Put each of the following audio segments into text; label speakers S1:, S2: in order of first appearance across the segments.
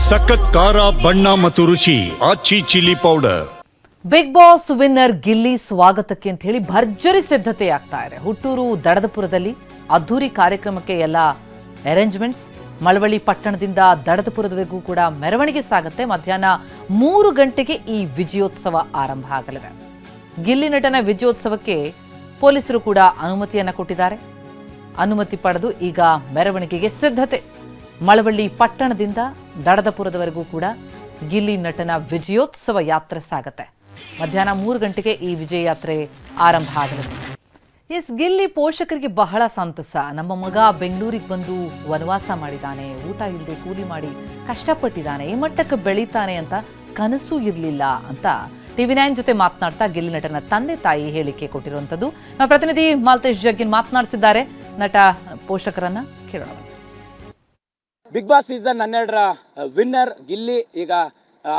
S1: ಸಖತ್ ಖಾರ ಬಣ್ಣ ಮತ್ತು ರುಚಿ Aachi chilli powder.
S2: Bigg Boss winner Gilli ಸ್ವಾಗತಕ್ಕೆ ಅಂತ ಹೇಳಿ ಭರ್ಜರಿ ಸಿದ್ಧತೆ ಆಗ್ತಾ ಇದೆ. ಹುಟ್ಟೂರು ದಡದಪುರದಲ್ಲಿ ಅದ್ದೂರಿ ಕಾರ್ಯಕ್ರಮಕ್ಕೆ ಎಲ್ಲ ಅರೇಂಜ್ಮೆಂಟ್ಸ್. ಮಳವಳ್ಳಿ ಪಟ್ಟಣದಿಂದ ದಡದಪುರದವರೆಗೂ ಕೂಡ ಮೆರವಣಿಗೆ ಸಾಗುತ್ತೆ. ಮಧ್ಯಾಹ್ನ 3 ಗಂಟೆಗೆ ಈ ವಿಜಯೋತ್ಸವ ಆರಂಭ ಆಗಲಿದೆ. ಗಿಲ್ಲಿ ನಟನ ವಿಜಯೋತ್ಸವಕ್ಕೆ ಪೊಲೀಸರು ಕೂಡ ಅನುಮತಿಯನ್ನ ಕೊಟ್ಟಿದ್ದಾರೆ. ಅನುಮತಿ ಪಡೆದು ಈಗ ಮೆರವಣಿಗೆಗೆ ಸಿದ್ಧತೆ. ಮಳವಳ್ಳಿ ಪಟ್ಟಣದಿಂದ ದಡದಪುರದವರೆಗೂ ಕೂಡ ಗಿಲ್ಲಿ ನಟನ ವಿಜಯೋತ್ಸವ ಯಾತ್ರೆ ಸಾಗುತ್ತೆ. ಮಧ್ಯಾಹ್ನ 3 ಗಂಟೆಗೆ ಈ ವಿಜಯ ಯಾತ್ರೆ ಆರಂಭ ಆಗಲಿದೆ. ಎಸ್, ಗಿಲ್ಲಿ ಪೋಷಕರಿಗೆ ಬಹಳ ಸಂತಸ. ನಮ್ಮ ಮಗ ಬೆಂಗಳೂರಿಗೆ ಬಂದು ವನವಾಸ ಮಾಡಿದ್ದಾನೆ, ಊಟ ಇಲ್ಲದೆ ಕೂಲಿ ಮಾಡಿ ಕಷ್ಟಪಟ್ಟಿದ್ದಾನೆ, ಈ ಮಟ್ಟಕ್ಕೆ ಬೆಳೀತಾನೆ ಅಂತ ಕನಸು ಇರಲಿಲ್ಲ ಅಂತ TV9 ಜೊತೆ ಮಾತನಾಡ್ತಾ ಗಿಲ್ಲಿ ನಟನ ತಂದೆ ತಾಯಿ ಹೇಳಿಕೆ ಕೊಟ್ಟಿರುವಂಥದ್ದು. ನಮ್ಮ ಪ್ರತಿನಿಧಿ ಮಾಲ್ತೇಶ್ ಜಗ್ಗಿನ್ ಮಾತನಾಡಿಸಿದ್ದಾರೆ. ನಟ ಪೋಷಕರನ್ನ ಕೇಳೋಣ.
S3: ಬಿಗ್ ಬಾಸ್ ಸೀಸನ್ 12ರ ವಿನ್ನರ್ ಗಿಲ್ಲಿ ಈಗ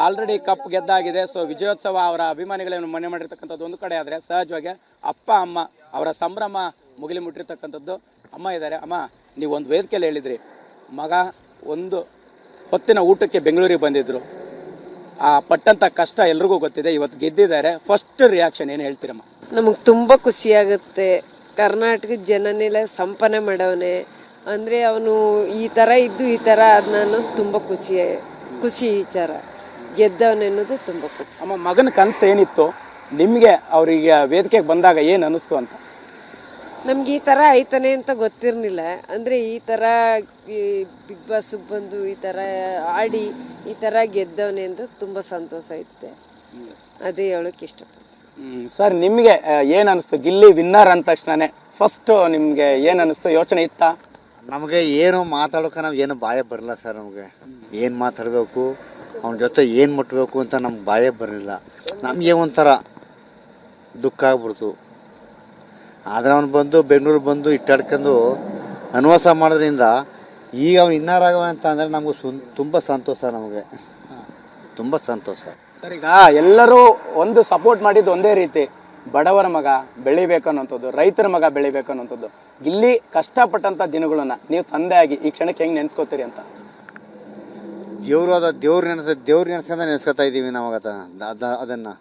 S3: ಆಲ್ರೆಡಿ ಕಪ್ ಗೆದ್ದಾಗಿದೆ. ಸೊ ವಿಜಯೋತ್ಸವ ಅವರ ಅಭಿಮಾನಿಗಳನ್ನು ಮನೆ ಮಾಡಿರ್ತಕ್ಕಂಥದ್ದು ಒಂದು ಕಡೆ ಆದರೆ, ಸಹಜವಾಗಿ ಅಪ್ಪ ಅಮ್ಮ ಅವರ ಸಂಭ್ರಮ ಮುಗಿಲಿ ಮುಟ್ಟಿರ್ತಕ್ಕಂಥದ್ದು. ಅಮ್ಮ ಇದ್ದಾರೆ. ಅಮ್ಮ, ನೀವು ಒಂದು ವೇದಿಕೆಯಲ್ಲಿ ಹೇಳಿದ್ರಿ, ಮಗ ಒಂದು ಹೊತ್ತಿನ ಊಟಕ್ಕೆ ಬೆಂಗಳೂರಿಗೆ ಬಂದಿದ್ರು, ಆ ಪಟ್ಟಂಥ ಕಷ್ಟ ಎಲ್ರಿಗೂ ಗೊತ್ತಿದೆ, ಇವತ್ತು ಗೆದ್ದಿದ್ದಾರೆ. ಫಸ್ಟ್ ರಿಯಾಕ್ಷನ್ ಏನು ಹೇಳ್ತೀರಮ್ಮ?
S4: ನಮಗೆ ತುಂಬ ಖುಷಿಯಾಗುತ್ತೆ. ಕರ್ನಾಟಕದ ಜನನೆಲ್ಲ ಸಂಪನ್ನ ಮಾಡವನೆ ಅಂದರೆ ಅವನು ಈ ಥರ ಇದ್ದು ಈ ಥರ ಅದು ನಾನು ತುಂಬ ಖುಷಿ ವಿಚಾರ. ಗೆದ್ದವನೆ ಅನ್ನೋದು ತುಂಬ ಖುಷಿ.
S3: ಅಮ್ಮ, ಮಗನ ಕನಸು ಏನಿತ್ತು ನಿಮಗೆ, ಅವರಿಗೆ ವೇದಿಕೆಗೆ ಬಂದಾಗ ಏನು ಅನ್ನಿಸ್ತು ಅಂತ?
S4: ನಮ್ಗೆ ಈ ಥರ ಆಯ್ತಾನೆ ಅಂತ ಗೊತ್ತಿರಲಿಲ್ಲ. ಅಂದರೆ ಈ ಥರ ಬಿಗ್ ಬಾಸ್ಗೆ ಬಂದು ಈ ಥರ ಆಡಿ ಈ ಥರ ಗೆದ್ದವನೆ ಅಂತ ತುಂಬ ಸಂತೋಷ ಐತೆ. ಅದೇ ಹೇಳೋಕ್ಕೆ ಇಷ್ಟಪಡ್ತೀನಿ.
S3: ಸರ್, ನಿಮಗೆ ಏನು ಅನ್ನಿಸ್ತು ಗಿಲ್ಲಿ ವಿನ್ನರ್ ಅಂದ ತಕ್ಷಣನೇ ಫಸ್ಟ್ ನಿಮಗೆ ಏನು ಅನ್ನಿಸ್ತು? ಯೋಚನೆ ಇತ್ತಾ?
S5: ನಮಗೆ ಏನು ಮಾತಾಡೋಕೆ ನಾವು ಏನು ಬಾಯ ಬರಲ್ಲ ಸರ್. ನಮಗೆ ಏನು ಮಾತಾಡಬೇಕು, ಅವನ ಜೊತೆ ಏನು ಮುಟ್ಟಬೇಕು ಅಂತ ನಮ್ಗೆ ಬಾಯೇ ಬರಲಿಲ್ಲ. ನಮಗೆ ಒಂಥರ ದುಃಖ ಆಗ್ಬಿಡ್ತು. ಆದರೆ ಅವನು ಬಂದು ಬೆಂಗಳೂರು ಬಂದು ಇಟ್ಟಾಡ್ಕೊಂಡು ಅನ್ವಾಸ ಮಾಡೋದ್ರಿಂದ ಈಗ ಅವ್ನು ಇನ್ನಾರಾಗವ ಅಂತ ಅಂದರೆ ನಮಗೂ ತುಂಬ ಸಂತೋಷ. ನಮಗೆ ತುಂಬ ಸಂತೋಷ
S3: ಸರ್. ಈಗ ಎಲ್ಲರೂ ಒಂದು ಸಪೋರ್ಟ್ ಮಾಡಿದ್ದು ಒಂದೇ ರೀತಿ, ಬಡವರ ಮಗ ಬೆಳಿಬೇಕು ಅನ್ನೋಂಥದ್ದು, ರೈತರ ಮಗ ಬೆಳಿಬೇಕು ಅನ್ನೋಂಥದ್ದು. ಗಿಲ್ಲಿ ಕಷ್ಟಪಟ್ಟಂಥ ದಿನಗಳನ್ನ ನೀವು ತಂದೆಯಾಗಿ ಈ ಕ್ಷಣಕ್ಕೆ ಹೆಂಗೆ ನೆನೆಸ್ಕೋತೀರಿ ಅಂತ?
S5: ದೇವ್ರು ನೆನೆಸ್ಕೊಂಡ ನೆನೆಸ್ಕೊತಾ ಇದ್ದೀವಿ ನಾವು. ಅದನ್ನು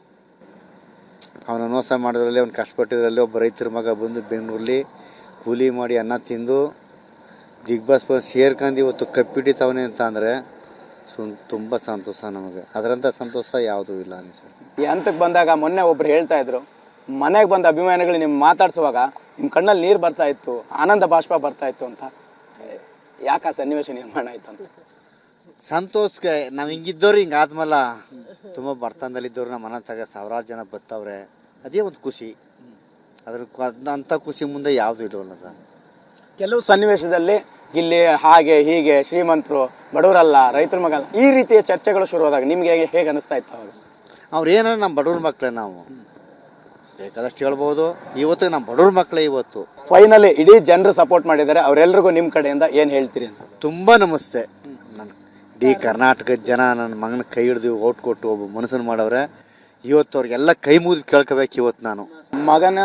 S5: ಅವನು ಅನ್ವಾಸ ಮಾಡೋದ್ರಲ್ಲಿ, ಅವ್ನು ಕಷ್ಟಪಟ್ಟಿದ್ರಲ್ಲಿ ಒಬ್ಬ ರೈತರ ಮಗ ಬಂದು ಬೆಂಗಳೂರಲ್ಲಿ ಕೂಲಿ ಮಾಡಿ ಅನ್ನ ತಿಂದು ಬಿಗ್ ಬಾಸ್ ಸೇರ್ಕೊಂಡು ಇವತ್ತು ಕಪ್ಪಿಟ್ಟಿತವನೆ ಅಂತ ಅಂದರೆ ತುಂಬ ಸಂತೋಷ ನಮಗೆ. ಅದರಂಥ ಸಂತೋಷ ಯಾವುದೂ ಇಲ್ಲ ಅನಿಸ.
S3: ಈ ಹಂತಕ್ಕೆ ಬಂದಾಗ ಮೊನ್ನೆ ಒಬ್ರು ಹೇಳ್ತಾ ಇದ್ರು, ಮನೆಗೆ ಬಂದ ಅಭಿಮಾನಿಗಳು ನಿಮ್ಮ ಮಾತಾಡ್ಸುವಾಗ ನಿಮ್ಮ ಕಣ್ಣಲ್ಲಿ ನೀರು ಬರ್ತಾ ಇತ್ತು, ಆನಂದ ಬಾಷ್ಪ ಬರ್ತಾ ಇತ್ತು ಅಂತ. ಯಾಕೆ ಆ ಸನ್ನಿವೇಶ ನಿರ್ಮಾಣ ಆಯ್ತು ಅಂತ?
S5: ಸಂತೋಷಕ್ಕೆ ನಾವು ಹಿಂಗಿದ್ದವ್ರು ಹಿಂಗೆ ಆದ್ಮೇಲೆ ತುಂಬ ಬಡತನದಲ್ಲಿದ್ದವ್ರು ನಮ್ಮ ಮನೆ ತಗ ಸಾವಿರಾರು ಜನ ಬತ್ತವ್ರೆ, ಅದೇ ಒಂದು ಖುಷಿ. ಅಂಥ ಖುಷಿ ಮುಂದೆ ಯಾವುದೂ ಇಲ್ಲವಲ್ಲ ಸರ್.
S3: ಕೆಲವು ಸನ್ನಿವೇಶದಲ್ಲಿ ಗಿಲ್ಲಿ ಹಾಗೆ ಹೀಗೆ ಶ್ರೀಮಂತರು ಬಡವರಲ್ಲ, ರೈತರ ಮಗ, ಈ ರೀತಿಯ ಚರ್ಚೆಗಳು ಶುರುವಾದಾಗ ನಿಮ್ಗೆ ಹೇಗೆ ಅನಿಸ್ತಾ ಇತ್ತು ಅವಾಗ?
S5: ಅವ್ರು ಏನಾದ್ರು ನಮ್ಮ ಬಡವ್ರ ಮಕ್ಕಳೇ, ನಾವು ಬೇಕಾದಷ್ಟು ಹೇಳ್ಬೋದು. ಇವತ್ತು ನಮ್ಮ ಬಡವ್ರ ಮಕ್ಕಳೇ. ಇವತ್ತು
S3: ಫೈನಲಿ ಇಡೀ ಜನರು ಸಪೋರ್ಟ್ ಮಾಡಿದ್ದಾರೆ. ಅವರೆಲ್ಲರಿಗೂ ನಿಮ್ಮ ಕಡೆಯಿಂದ ಏನು ಹೇಳ್ತೀರಿ ಅಂತ?
S5: ತುಂಬ ನಮಸ್ತೆ. ನನ್ನ ಇಡೀ ಕರ್ನಾಟಕದ ಜನ ನನ್ನ ಮಗನ ಕೈ ಹಿಡಿದು ಓಟ್ ಕೊಟ್ಟು ಒಬ್ಬ ಮನಸ್ಸನ್ನು ಮಾಡವ್ರೆ. ಇವತ್ತು ಅವ್ರಿಗೆಲ್ಲ ಕೈ ಮುಗಿದು ಕೇಳ್ಕೋಬೇಕು. ಇವತ್ತು ನಾನು
S3: ಮಗನ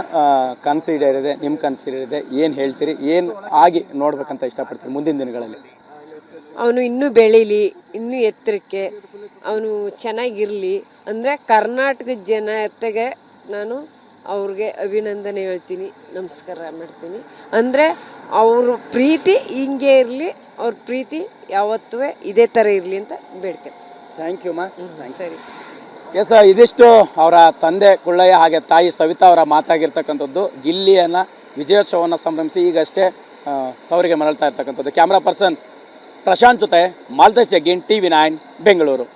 S3: ಕನ್ಸಿಡರ್ ಇದೆ, ನಿಮ್ಮ ಕನ್ಸಿಡರ್ ಇದೆ, ಏನು ಹೇಳ್ತೀರಿ? ಏನು ಆಗಿ ನೋಡ್ಬೇಕಂತ ಇಷ್ಟಪಡ್ತೀರಿ ಮುಂದಿನ ದಿನಗಳಲ್ಲಿ?
S4: ಅವನು ಇನ್ನೂ ಬೆಳೀಲಿ, ಇನ್ನೂ ಎತ್ತರಕ್ಕೆ ಅವನು ಚೆನ್ನಾಗಿರಲಿ ಅಂದರೆ ಕರ್ನಾಟಕದ ಜನತೆಗೆ ನಾನು ಅವ್ರಿಗೆ ಅಭಿನಂದನೆ ಹೇಳ್ತೀನಿ, ನಮಸ್ಕಾರ ಮಾಡ್ತೀನಿ. ಅಂದರೆ ಅವ್ರ ಪ್ರೀತಿ ಹಿಂಗೆ ಇರಲಿ, ಅವ್ರ ಪ್ರೀತಿ ಯಾವತ್ತೂ ಇದೇ ಥರ ಇರಲಿ ಅಂತ ಬೇಡ್ತೇನೆ.
S3: ಥ್ಯಾಂಕ್ ಯು ಮಾ.
S4: ಸರಿ.
S3: ಎಸ್, ಇದಿಷ್ಟು ಅವರ ತಂದೆ ಕುಳ್ಳಯ್ಯ ಹಾಗೆ ತಾಯಿ ಸವಿತಾ ಅವರ ಮಾತಾಗಿರ್ತಕ್ಕಂಥದ್ದು. ಗಿಲ್ಲಿಯನ್ನು ವಿಜಯೋತ್ಸವವನ್ನು ಸಂಭ್ರಮಿಸಿ ಈಗಷ್ಟೇ ತವರಿಗೆ ಮರಳ್ತಾ ಇರ್ತಕ್ಕಂಥದ್ದು. ಕ್ಯಾಮ್ರಾ ಪರ್ಸನ್ ಪ್ರಶಾಂತ್ ಜೊತೆ ಮಾಲ್ತೇಶ್ ಜಗ್ಗಿನ್, TV9 ಬೆಂಗಳೂರು.